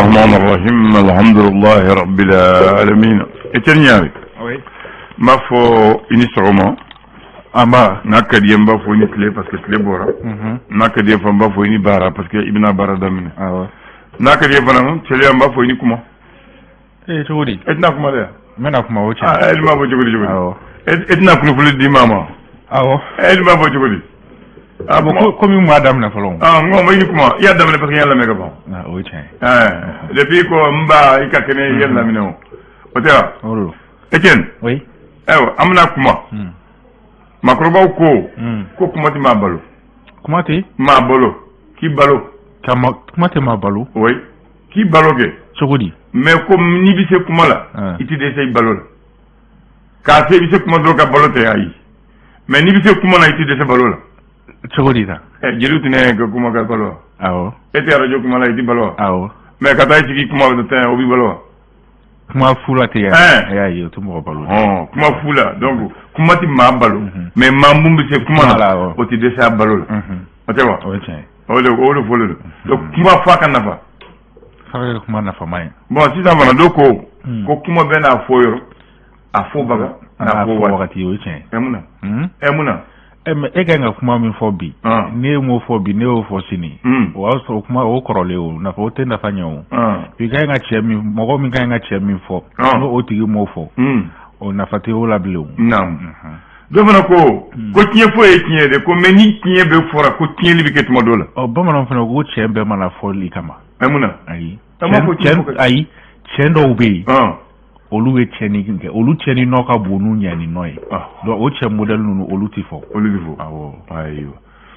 الرحمن الرحيم الحمد لله رب العالمين اتنياري oui ma fo inisroma ama nakadi mba fo ni clé parce que clé bora nakadi fa mba fo ni bara parce que ibna bara damine awa nakadi fa nan clé mba fo ni kuma todi etna kuma de mena kuma woche el ma bo jogodi awa etna kuma fulu di mama awa el ma bo jogodi ko komi mu adam na falon ngom ni kuma ya damine parce que yalla mega bon woche depuis ko mba ikakene yalla mino otera olo Etienne oui ewa amna kuma makroba ko kuma ti ma balo kuma ti ma balo ki balo kuma ti ma balo oui ki balo ke sogodi mais comme ni bi se kuma la iti de say balo la ka se bi se kuma do ka balo te ayi mais ni bi se kuma na iti de se balo la sogodi ta jiru tine ko kuma ka balo awo eti radio kuma la iti balo awo mais ka tay ci kuma do te obi balo kuma fula te ya yo to mo balo kuma fula donc kuma ti ma balo mais ma mbumbi se kuma la o ti de sa balo la o te wa o le folo donc kuma fa kan nafa fa kuma nafa mai bon si ça va do ko kuma be na foyo a fo baga na fo wakati yo emuna ga kuma min fo bi ne mo fo bi ne o fo sini wa so kuma o korole o na fo te na fanya o bi ga nga chemi mo go mi ga nga chemi fo no o tigi mo fo o na fate o la blo nam do fana ko tiye fo e tiye de ko meni tiye be fora ko tiye libi ke tuma dola o ba man fana go chembe mana fo li kama emuna ayi ayi chendo be olu we cheni nke olu cheni no ka bonu nyani noy do o che model nunu olu tifo awo ayo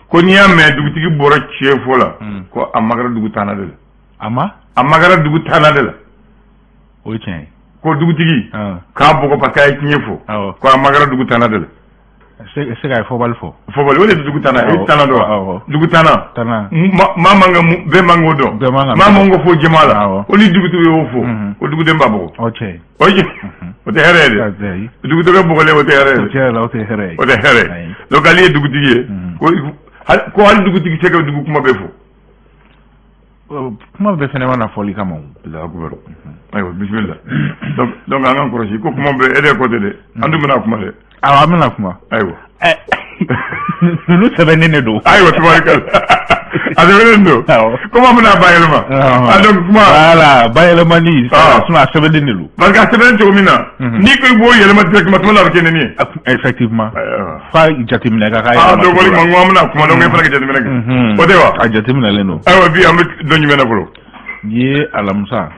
ko niya me dugutigi bora chefo la ko amagara dugu tanade la amagara dugu tanade la o che ko dugutigi ka boko pa kay tinyefo ko amagara dugu tanade la se ga fo balfo wala dugu tanade tanado dugu tana mama nga be mango do mama ngo fo jemala oli dugutu yo fo o dugu demba boko oche o te herede dugu to boko le o te herede o te herede donc ali dugu tigi ko hal dugu tigi se ka dugu kuma be fo kuma be fene wana foli kama la akbar ayo bismillah donc an ko ko kuma be ede ko de andu mena kuma de amina kuma ayo nu sebenene do ayo tubarkal adebenendo comment mena bayelma donc kuma voilà bayelma ni suna sebenene lu parce que sebenene to mina ni ko bo yelma directement to la keneni effectivement fa jatimina ka do wali mo mena kuma do ngai fara jatimina o dewa jatimina leno ayo bi am do nyumena bro ye alamsa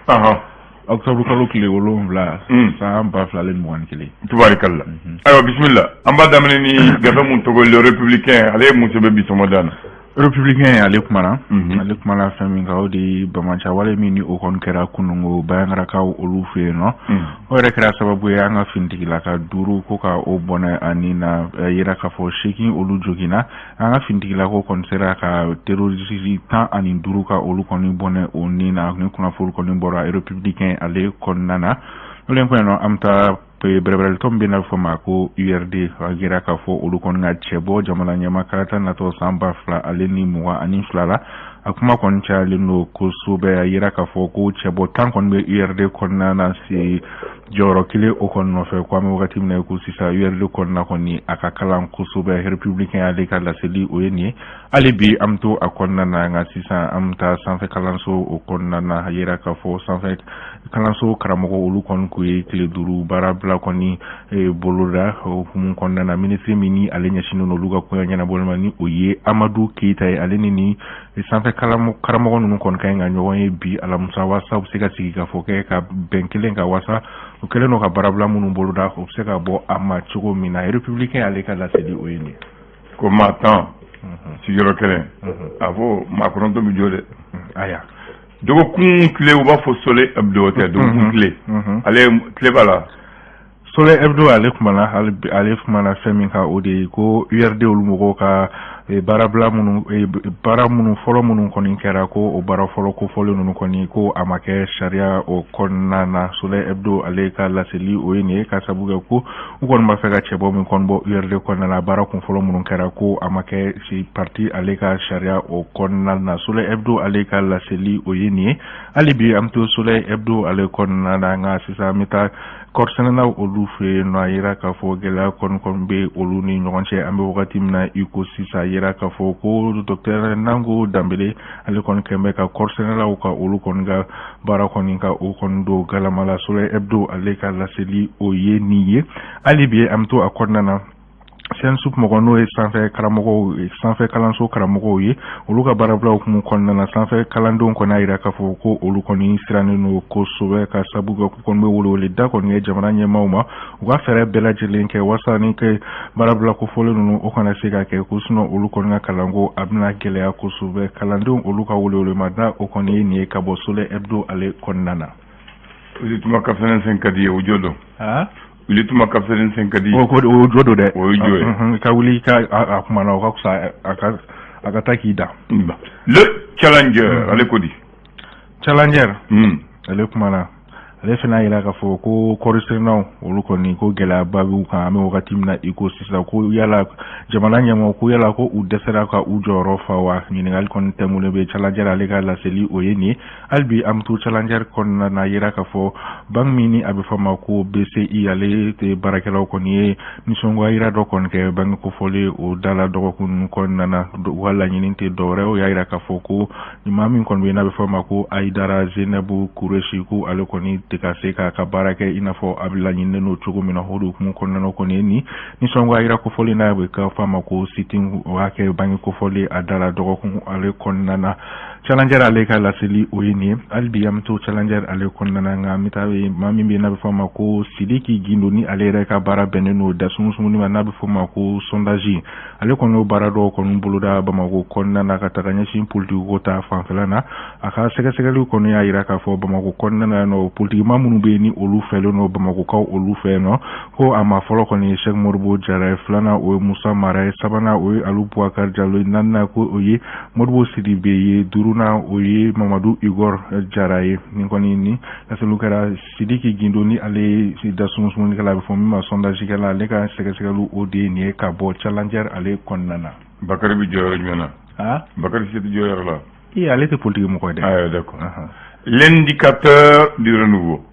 octobre kalo kile wolonvla sa ba flale mwan kile tubarkalla ayo bismillah amba damene ni gafa mun to le républicain ale mun se be bisomodana républicain ale kumana fami ka odi bamancha wale mini o kon kera kunungo bayangara ka olu fe no o rekra sababu ya nga findigila ka duru ko ka o bona anina yira ka fo shaking olu jogina nga findigila ko konsera ka terrorisme tan anin duru ka olu koni bone onina ne kuna fo koni bora républicain ale konnana olen ko no amta pe brebrel tombe na foma ko URD agira ka fo olu kon nga chebo jamana nyama kata na to samba fla aleni muwa anin flala akuma kon cha lino ko sube agira ka fo ko chebo tan kon be URD kon na si joro kile o kon no fe ko am wakati mna ko sisa URD kon na koni akakala ko sube républicain ale kala seli oyeni ale bi amto akon na nga sisa amta sanfe kalanso o kon na agira ka fo sanfe kalanso karamogo olu kon ko kile duru barabla koni boloda mun konna na ministre mini ale nyashino no luga ko nyana bolma ni oye Amadou Keita ale ni sanfe karamo no kon kay nga nyoye bi ala musa wasa usika sigika foke ka benkelen ka wasa o kele no ka barabla mun boloda o seka bo ama chugo mina républicain ale kala sedi oyeni ko matan si joro kele avo Macron to mi jode aya dogo kun clé ou ba fo soleil hebdo te dogo kun clé ale clé bala soleil hebdo ale kumana femi ka ode ko URD olu mogo ka barabla munu bara munu folo munu koni kera ko o bara folo ko folo nunu koni ko amake sharia o konnana sule hebdo aleka laseli o yene ka sabuga ko ukon ma fega chebo min kon bo yerde konnana bara ko folo munu kera ko amake si parti aleka sharia o konnana sule hebdo aleka laseli o yene alibi amto sule hebdo ale konnana nga sisa mita korsena olufe no ayira ka fo gela kon be oluni nyonche ambe wakati mna iko sisa ayira ka fo ko docteur Nango Dambele ale kon kembe ka korsena la ka olu kon ga bara kon ka o kon do galamala sole hebdo ale ka laseli o ye niye alibi amto akonnana sen sup mogo no e sanfɛ karamɔgɔw sanfɛ kalanso karamɔgɔw ye olu ka baarabulaw kun kɔnɔna na sanfɛ kalandenw kɔni a yira k'a fɔ ko olu kɔni sirannen no kosɛbɛ ka sabu kɛ k'u kɔni bɛ welewele da kɔni ye jamana ɲɛmaaw ma u ka fɛɛrɛ bɛɛ lajɛlen kɛ wasa ni kɛ baarabula kofɔlen ninnu o kana se ka kɛ ko sinɔ olu kɔni ka kalanko a bɛna gɛlɛya kosɛbɛ kalandenw olu ka welewele ma da o kɔni ye nin ye ka bɔ Sole Hebdo ale kɔnɔna na. Tuma ka fɛnɛ sen ka di ye o jo dɔn. Wili tuma ka fɛnɛ sen ka di. O jo do dɛ. O jo ye. Ka wuli ka a kuma na o ka kusa a ka taa k'i da. Le challenger ale ko di. Challenger. Ale kuma na. Ale fana yira k'a fɔ ko kɔrisennaw olu kɔni ko gɛlɛyaba b'u kan an bɛ wagati min na i ko sisan ko yala jamana ɲɛmɔgɔ ko yala ko u dɛsɛra ka u jɔyɔrɔ fa wa ɲininkali kɔni tɛmɛlen bɛ Challenger ale ka laseli o ye nin ye hali bi an bɛ to Challenger kɔnɔna na yira k'a fɔ banque min ni a bɛ fɔ ma ko BCI ale baarakɛlaw kɔni ye nisɔngoya yira dɔ kɔni kɛ banque kofɔlen o da la dɔgɔkun kɔnɔna na u ka laɲini tɛ dɔwɛrɛ o y'a yira k'a fɔ ko maa min kɔni bɛ yen n'a bɛ fɔ ma ko Aidara Zeinabu Kureshi ko ale kɔni tɛ ka se ka baara kɛ i n'a fɔ a bɛ laɲininen no cogo min na o de hukumu kɔnɔna kɔni ye nin nisɔngoya yira kofɔlen n'a bɛ ka fɔ a ma ko sitting o y'a kɛ banque kofɔlen a da la dɔgɔkun ale kɔnɔna na Challenger ale ka laseli o ye nin ye hali bi an bɛ to Challenger ale kɔnɔna na nka an bɛ taa maa min bɛ yen n'a bɛ fɔ a ma ko Sidiki Gindo ni ale yɛrɛ ka baara bɛnnen no dasumusumuni ma n'a bɛ fɔ a ma ko sondage ale kɔni y'o baara dɔw kɔni boloda Bamako kɔnɔna na ka taga ɲɛsin politique ko ta fanfɛla na a ka sɛgɛsɛgɛliw kɔni y'a yira k'a fɔ Bamako kɔnɔna na nɔ politique maa minnu bɛ yen ni olu fɛlen no Bamakokaw olu fɛ nɔ ko a ma fɔlɔ kɔni Cheikh Modibo Jara ye filanan o ye Musa Mara ye sabanan o ye Alu Boubacar Diallo ye naaninan ko o ye Modibo Sidibe ye duurunan o ye Mamadou Igor Jara ye nin kɔni ni laseliw kɛra Sidiki Gindo ni ale dasumusumunikɛla a bɛ fɔ min ma sondage kɛla ale ka sɛgɛsɛgɛliw o de ye nin ye ka bɔ Challenger ale kɔnɔna na. Bakari bɛ jɔyɔrɔ jumɛn na? Bakari se tɛ jɔyɔrɔ la. Ale tɛ politique mɔgɔ ye dɛ. Ah d'accord. L'indicateur du renouveau.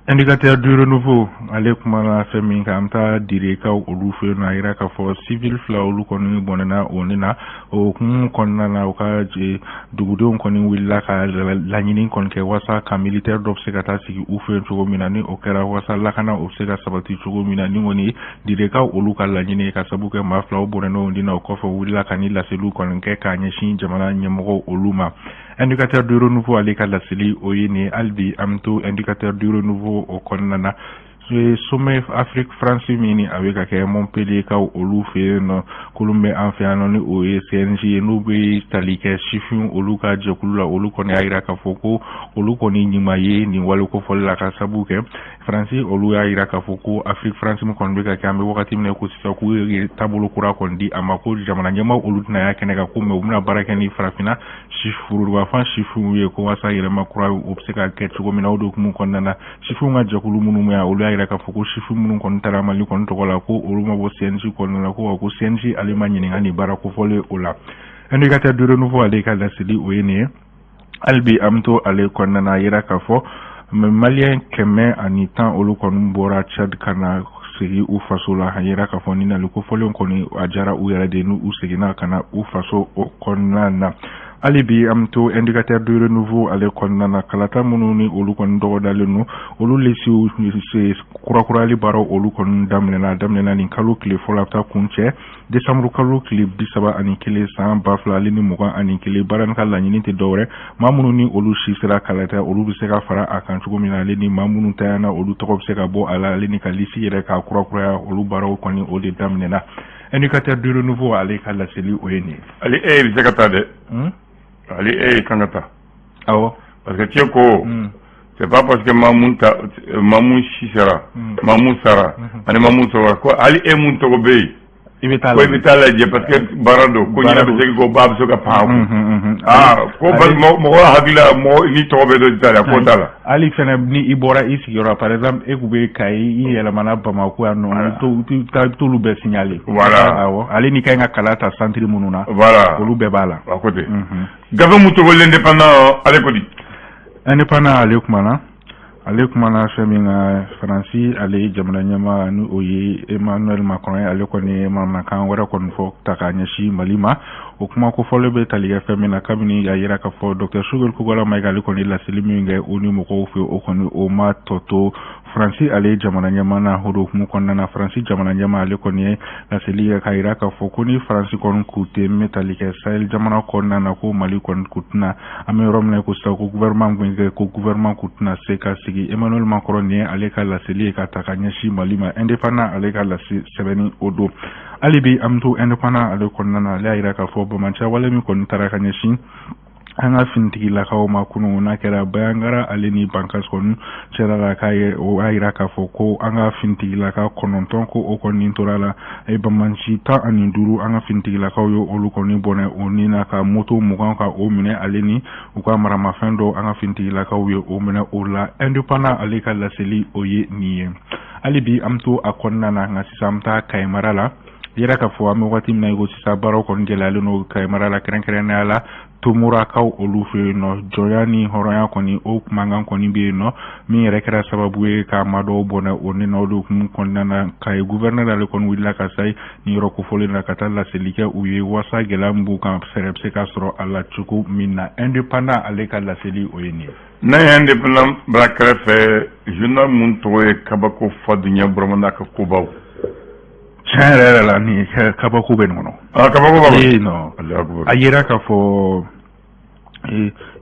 Indicateur du renouveau ale kuma na fɛn min kan an taa direkaw olu fɛ yen nɔ a yira k'a fɔ civil fila olu kɔni bɔnɛna o ni na o hukumu kɔnɔna na u ka dugudenw kɔni wulila ka laɲini kɔni kɛ walasa ka militaire dɔ bɛ se ka taa sigi u fɛ yen cogo min na ni o kɛra walasa lakana o bɛ se ka sabati cogo min na ni kɔni direkaw olu ka laɲini ka sabu kɛ maa filaw bɔnɛna o ni na o kɔfɛ u wulila ka ni laseliw kɔni kɛ k'a ɲɛsin jamana ɲɛmɔgɔw olu ma. Indicateur du renouveau ale ka laseli o ye nin hali bi an bɛ to indicateur du renouveau o kɔnɔna na sommet Afrique France min ni a bɛ ka kɛ Montpellier kaw olu fɛ yen nɔ k'olu bɛ an fɛ yan nɔ ni o ye CNG ye n'u bɛ tali kɛ sifin olu ka jɛkulu la olu kɔni y'a yira k'a fɔ ko olu kɔni ɲuman ye nin wale kofɔli la ka sabu kɛ France olu y'a yira k'a fɔ ko Afrique France min kɔni bɛ ka kɛ an bɛ wagati min na ko sisan k'u ye taabolo kura kɔni di a ma ko jamana ɲɛmaaw olu tɛna y'a kɛnɛ kan ko mɛ u bɛna baara kɛ ni farafinna forobafan sifinw ye ko walasa yɛlɛma kura o bɛ se ka kɛ cogo min na o de hukumu kɔnɔna na sifinw ka jɛkulu minnu bɛ yan olu y'a yira k'a fɔ ko sifin minnu kɔni taara Mali kɔni tɔgɔ la ko olu ma bɔ CNG kɔnɔna la ko CNG ale ma ɲininka nin baara kofɔlen o la. Indicateur du renouveau ale ka laseli o ye nin ye hali bi an bɛ to ale kɔnɔna na a yira k'a fɔ Maliyɛn 110 olu kɔni bɔra Tchad ka na sigi u faso la a yira k'a fɔ ni nali kofɔlen kɔni a diyara u yɛrɛ de ni u seginna ka na u faso o kɔnɔna na. hali bi an bɛ to indicateur du renouveau ale kɔnɔna na kalata minnu ni olu kɔni dɔgɔdalen no olu lesiw kurakurali baaraw olu kɔni daminɛna nin kalo tile fɔlɔ a bɛ taa kun cɛ décembre kalo tile 31 san 2021 baara nin ka laɲini tɛ dɔwɛrɛ maa minnu ni olu si sera kalata olu bɛ se ka fara a kan cogo min na ale ni maa minnu tayana olu tɔgɔ bɛ se ka bɔ a la ale ni ka lisi yɛrɛ ka kurakuraya olu baaraw kɔni o de daminɛna. Indicateur du renouveau ale ka laseli o ye nin ye. Ali bɛ se ka taa dɛ. Ali kan ka taa. Awɔ. Parce que cɛ ko c'est pas parce que Mamun si sara Mamun sara ani Mamun sara ko Ali mun tɔgɔ bɛ yen ko ibe tala je parce que barado ko nyina be segi go bab so ka paaw ko ba mo hagila mo ni tobe do tala ko tala ali fene ni ibora isi yora par exemple e kube kai i yela mana bama ko no to lu be signaler voilà ali ni kay ngakalata centre mununa voilà ko lu be bala à côté gafa mu to l'indépendant ale ko di indépendant ale ko mana ale kuma na feminga Franci ale jamana nyama nu oye Emmanuel Macron ale ko ni mamna kan wara ko fo takanya shi malima o kuma ko fo lebe taliga femina kabini ya yira ka fo Dr Sugar ko gola mai gali ko ni la selimi ngai oni mo ko fe o ko ni o ma toto Franci ale jamana nyama na hodo mu ko na Franci jamana nyama ale ko ni la seliga ka ira ka fo ko ni Franci kon kute metalika sel jamana ko na ko mali kon kutna ame romne ko sa ko gouvernement kutna seka Emmanuel Macron ne aleka la seli ka takanya shi malima indépendant aleka la sebeni odo alibi amtu indépendant ale konnana la ira ka fo bamancha wala mi kon tarakanya shi anga fintigi la kawo makunu na kera bayangara aleni bankas kon cera la kaye o aira ka foko anga fintigi la ka kononton ko o kon nintorala e bamanchi ta aninduru anga fintigi la kawo yo olu kon ni bone oni na ka moto mukan ka o mine aleni o ka marama fendo anga fintigi la kawo yo o mine o la indépendant aleka la seli oye niye alibi amto akonna na ngasisamta kaymarala yera ka fo ami wati na go sisa baro kon gelale no kaymarala kren ala tumura kaw olufe no joyani horoya koni o mangan koni be no mi rekra sababu e ka mado bona onni no do kum konnana kay gouverneur ale kon willa ka say ni roko fole na katala selika uye wasa gelambu kan serepse ka soro ala chuku minna indépendant ale ka la seli oyeni na indépendant brakre fe journal mun to e kabako fadunya bromanda ka kubaw chere la ni kabako ben ngono kabako baba no ayera ka fo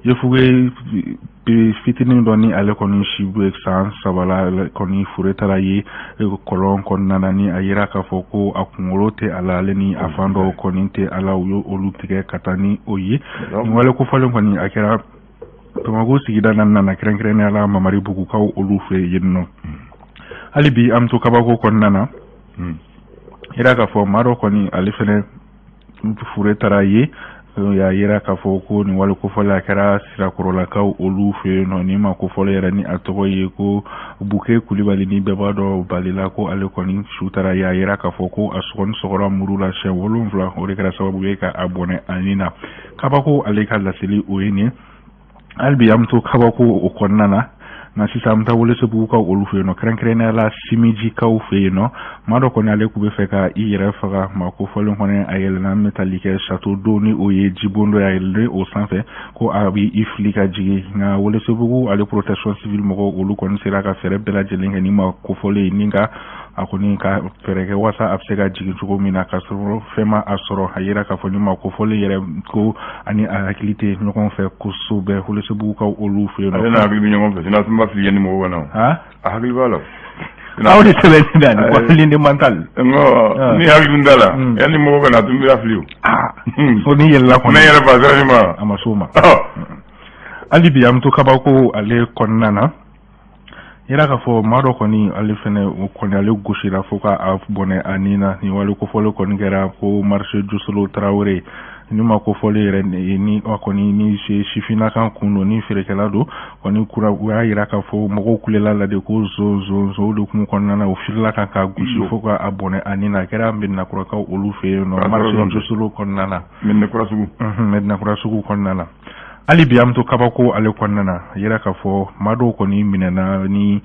yefuge fitini doni ale koni shibu exan sabala koni furetara ye kolon kon nanani ayira ka foko akungolote ala leni afando koninte ala uyo olutige katani oye wale ko falen koni akira tomago sigida nanana krenkren ala mamari buku kaw olufe yenno alibi amto kabako kon nana ira ka fo maro koni ale fene furetara ye ya yera ka foko ni wale ko fola kara sira korola ka olufe no ni ma ko fola yera ni atoye ko buke kulibali ni bebado balila ko ale ko ni shutara ya yera ka foko asukon sokora murula she wolumfla o rekara sababu ka abone anina kabako ale ka lasili oyeni albi amto kabako o konnana na sisa mta wole se buka olufe no krenkrenela la simiji ka ufe no mado ko na le ku be feka ire faka mako folon konen ayel na metalike chateau doni oye jibondo ya ile o sanfe ko abi iflika jigi na wole se buku ale protection civile moko olu kon sera ka fere bela jelinga ni ma ko fole ninga akoni ka fereke wasa absega jigi tuko mina ka soro fema asoro hayira ka foni ma ko fole yere ko ani akilite no kon fe ko sube wole se buka olufe no na bi nyongo fe na fi yeni mo wana ahli wala awde sele ndani ko linde mental ngo ni hali ndala yani mo wana tumbi afliu so ni yella ko na yella ba zama amasuma ali bi am to kabako ale konnana ira ka fo mado ko ni ale fene ko ni ale goshira fo ka af bone anina ni wala ko folo ko ngera ko marché jusolo traoré ni ma ko fole ren ni ko ni shifina kan kuno ni ferekela do ko ni kura wa ira ka fo mo kulela la de ko zo do ko konnana o firla kan ka gushi fo ka abone anina kera mbin na kura ka olufe no marché jusolo konnana min na kura sugu min na kura sugu konnana ali biam to kabako ale konnana yira ka fo mado ko ni minena ni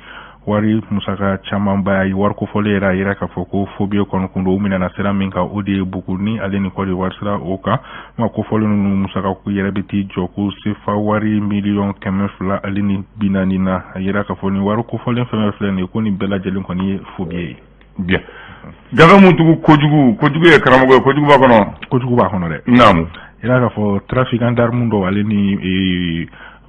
wari musaka chaman bayi war ko folera yira ka foko fobio kon kundo umina na sera minka odi bukuni aleni ko di warsira oka ma ko folo nu musaka ko yira beti joku sefa wari million kemefla aleni binani na yira ka foni war ko folen femefla ne ko ni bela jelen ko ni fobie bien gaga mutu kojugu e karamo kojugu ba kono de namu yira ka fo trafiquant d'armes do aleni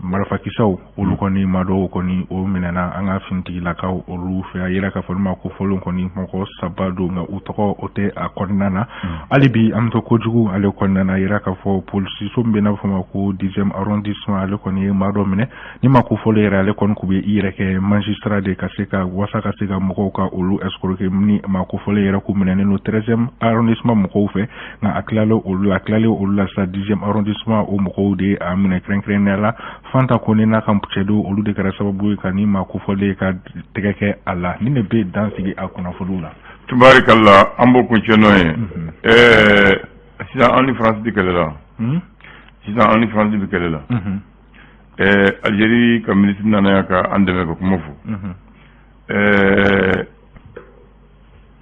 marafakisɛw olu kɔni ma dɔw kɔni o minɛna an ka finitigilakaw olu fɛ a yira k'a fɔ ma ko fɔlɔ kɔni mɔgɔ 3 don nka u tɔgɔ o tɛ a kɔnɔna na hali bi an bɛ to kojugu ale kɔnɔna na yira k'a fɔ polisiso min bɛ n'a fɔ ma ko 10e arrondissement ale kɔni ye maa dɔ minɛ ni ma ko fɔlɔ yɛrɛ ale kɔni kun bɛ i yɛrɛ kɛ magistrat de ka se ka wasa ka se ka mɔgɔw ka olu escroquer ni ma ko fɔlɔ yɛrɛ ko minɛnen no 13e arrondissement mɔgɔw fɛ nka a tilalen olu la sa 10e arrondissement o mɔgɔw de a minɛ kɛrɛnkɛrɛnnenya la Fanta Kone n'a ka cɛdo olu de kɛra sababu ye ka ni ma ko fɔlen ka tɛgɛ kɛ a la ni ne bɛ dan sigi a kunnafoniw la. Tubarikala an b'o kuncɛ n'o ye sisan an ni France bɛ kɛlɛ la sisan an ni France bɛ kɛlɛ la Algérie ka ministre nana yan ka an dɛmɛ ka kuma fɔ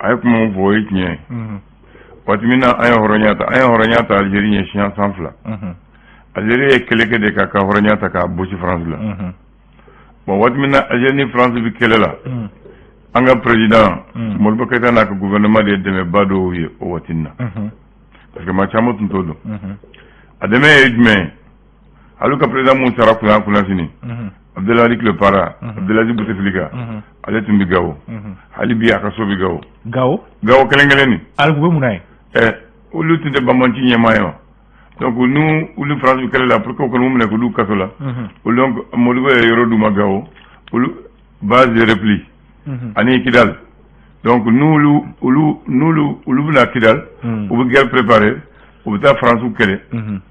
a ye kuma fɔ o ye tiɲɛ ye waati min na an ye hɔrɔnya ta Algérie ɲɛ siɲɛ 2 Algérie ye kɛlɛ kɛ de ka hɔrɔnya ta k'a bosi France la bon waati min na Algérie ni France bɛ kɛlɛ la an ka président Modibo Keïta n'a ka gouvernement de ye dɛmɛba dɔw ye o waati na parce que maa caman tun t'o dɔn a dɛmɛ ye jumɛn ye ale ka président mun sara kunna sini Abdelali Clepara Abdelaziz Bouteflika ale tun bɛ Gawo hali bi a ka so bɛ Gawo kelen ni ale tun bɛ mun na ye olu tun tɛ Bambanci ɲɛmaa ye wa donc olu France bɛ kɛlɛ la pour que u kana u minɛ k'olu kaso la olu donc Modibo ye yɔrɔ d'u ma Gawo olu base de repli ani Kidal donc n'olu bɛna Kidal u bɛ guerre préparer u bɛ taa France kɛlɛ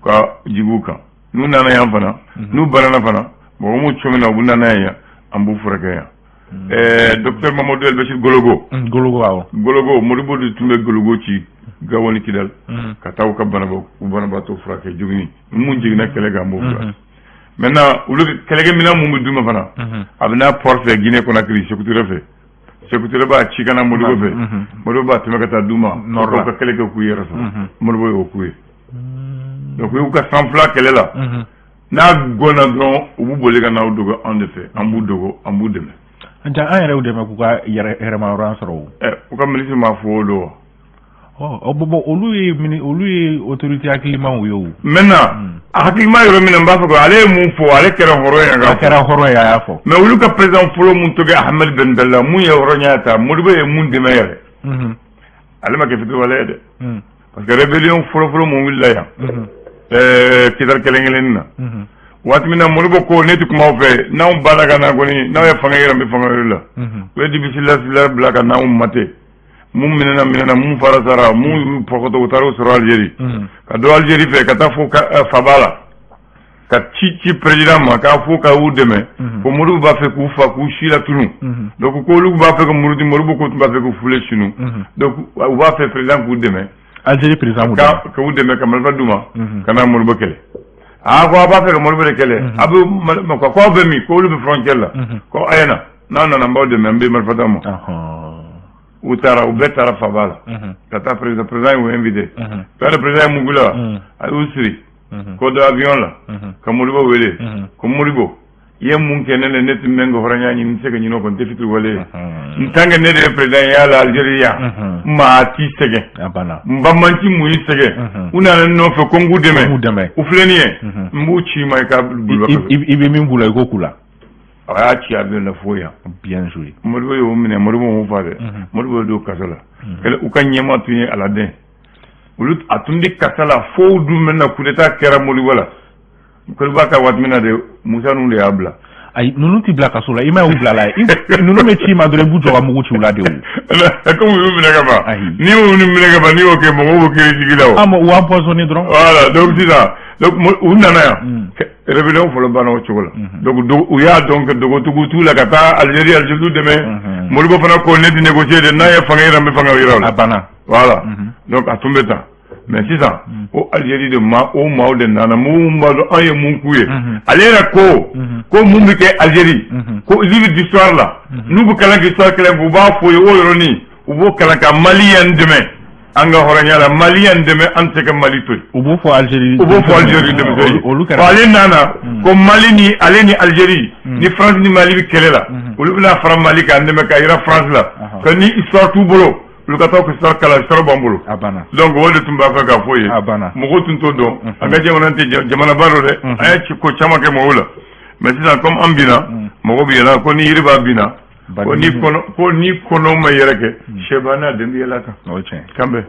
ka jigin u kan n'u nana yan fana n'u banana fana mɔgɔ mun cɔmina u bɛ nana yan an b'u furakɛ yan docteur Mamadou El Bachir Gologo Modibo de tun bɛ Gologo ci Gawo ni Kidal ka taa u ka banabaatɔ furakɛ jogini mun jiginna kɛlɛ kan an b'o furakɛ maintenant olu kɛlɛkɛminɛn mun bɛ d'u ma fana a bɛ n'a port fɛ Guinée Conakry Sékou Touré b'a ci kana Modibo fɛ Modibo b'a tɛmɛ ka taa d'u ma u ka kɛlɛ kɛ k'u yɛrɛ sɔrɔ Modibo y'o k'u ye donc u y'u ka san 2 kɛlɛ la n'a gɔnna dɔrɔn u b'u boli ka n'aw dogo an de fɛ an b'u dogo an b'u dɛmɛ an yɛrɛw dɛmɛ k'u ka hɛrɛmayɔrɔ sɔrɔ o u ka ministre m'a fɔ o don wa bon olu ye autorité hakilimaw ye o maintenant a hakilima yɔrɔ min na n b'a fɔ ko ale ye mun fɔ ale kɛra hɔrɔn ye a y'a fɔ mais olu ka président fɔlɔ mun tɔgɔ Ahmed Ben Bella mun ye hɔrɔnya ta Modibo ye mun dɛmɛ yɛrɛ ale ma kɛ fitiriwale ye dɛ parce que rébellion fɔlɔ mun wulila yan Kidal kelen na waati min na Modibo ko ne tɛ kuma aw fɛ n'anw banna ka na kɔni n'aw ye fanga yɛrɛ n bɛ fanga yɛrɛ la u ye difficile bila ka n'anw mate mun minɛna mun fara sara mun pɔkɔtɔ u taara u sɔrɔ Algérie ka don Algérie fɛ ka taa fo Faba la ka ci président ma k'a fo ka u dɛmɛ ko Modibo b'a fɛ k'u fa k'u si la tunu donc ko olu b'a fɛ ka Modibo ko tun b'a fɛ k'u fule sunu donc u b'a fɛ président k'u dɛmɛ Algérie président ka u dɛmɛ ka marifa d'u ma ka n'a Modibo kɛlɛ ko a b'a fɛ ka Modibo de kɛlɛ a bɛ ko aw bɛ min ko olu bɛ frontière la ko a ye na n'a nana n b'aw dɛmɛ n bɛ marifa d'aw ma u bɛɛ taara Faba la ka taa président y'u invité le président ye Mugula a y'u siri ko do avion la ka Modibo wele ko Modibo i ye mun kɛ ne tun bɛ n ka hɔrɔnya ɲini n tɛ se ka ɲinɛ o kɔ n tɛ fitiriwale ye n tant que ne de ye président ye y'a la Algérie yan maa t'i sɛgɛn n Bambanci mun y'i sɛgɛn u nana ne nɔfɛ ko n k'u dɛmɛ u filɛ nin ye n b'u ci ma i ka i bɛ min b'u la i k'o k'u la a y'a ci avion la fo yan bien joué Modibo y'o minɛ Modibo m'o fa dɛ Modibo don kaso la u ka ɲɛmaa tun ye Aladin olu a tun bɛ kasa la fo dun bɛ na coup d'état kɛra Modibo la Koloba ka waati min na de Musa ninnu de y'a bila ayi ninnu t'i bila kaso la i ma y'u bila la ninnu bɛ ci ma dɔrɔn i b'u jɔ ka mugu ci u la de o comme u y'u minɛ ka ban n'i y'u minɛ ka ban n'i y'o kɛ mɔgɔw b'o kiri jigi la o u b'a empoisonné dɔrɔn voilà donc sisan u nana yan rébellion fɔlɔ banna o cogo la donc u y'a dɔn que dogotigiw t'u la ka taa Algérie dɛmɛ Modibo fana ko ne tɛ négocier de n'a ye fanga yira n bɛ fanga yira o la a banna voilà donc a tun bɛ tan mais sisan o Algérie de o maaw de nana mun b'a dɔn an ye mun k'u ye ale yɛrɛ ko mun bɛ kɛ Algérie ko livre d'histoire la n'u bɛ kalan kɛ histoire kelen u b'a fɔ ye o yɔrɔnin u b'o kalan ka Maliyɛn dɛmɛ an ka hɔrɔnya la Maliyɛn dɛmɛ an tɛ se ka Mali to yen u b'o fɔ Algérie dɛmɛ ale nana ko Mali ni ale ni Algérie ni France ni Mali bɛ kɛlɛ la olu bɛna fara Mali kan dɛmɛ ka yira France la ka ni histoire t'u bolo olu ka taa ko histoire kalan histoire b'an bolo donc o de tun b'a fɛ k'a fɔ ye mɔgɔw tun t'o dɔn an ka jamana tɛ jamanaba dɔ dɛ an ye ko caman kɛ mɔgɔw la mais sisan comme an bina mɔgɔ bi yɛlɛ ko ni yiri b'a bina ko ni kɔnɔ ma yɛrɛ kɛ sɛ b'a n'a den bɛ yɛlɛ kan o tiɲɛ kan bɛɛ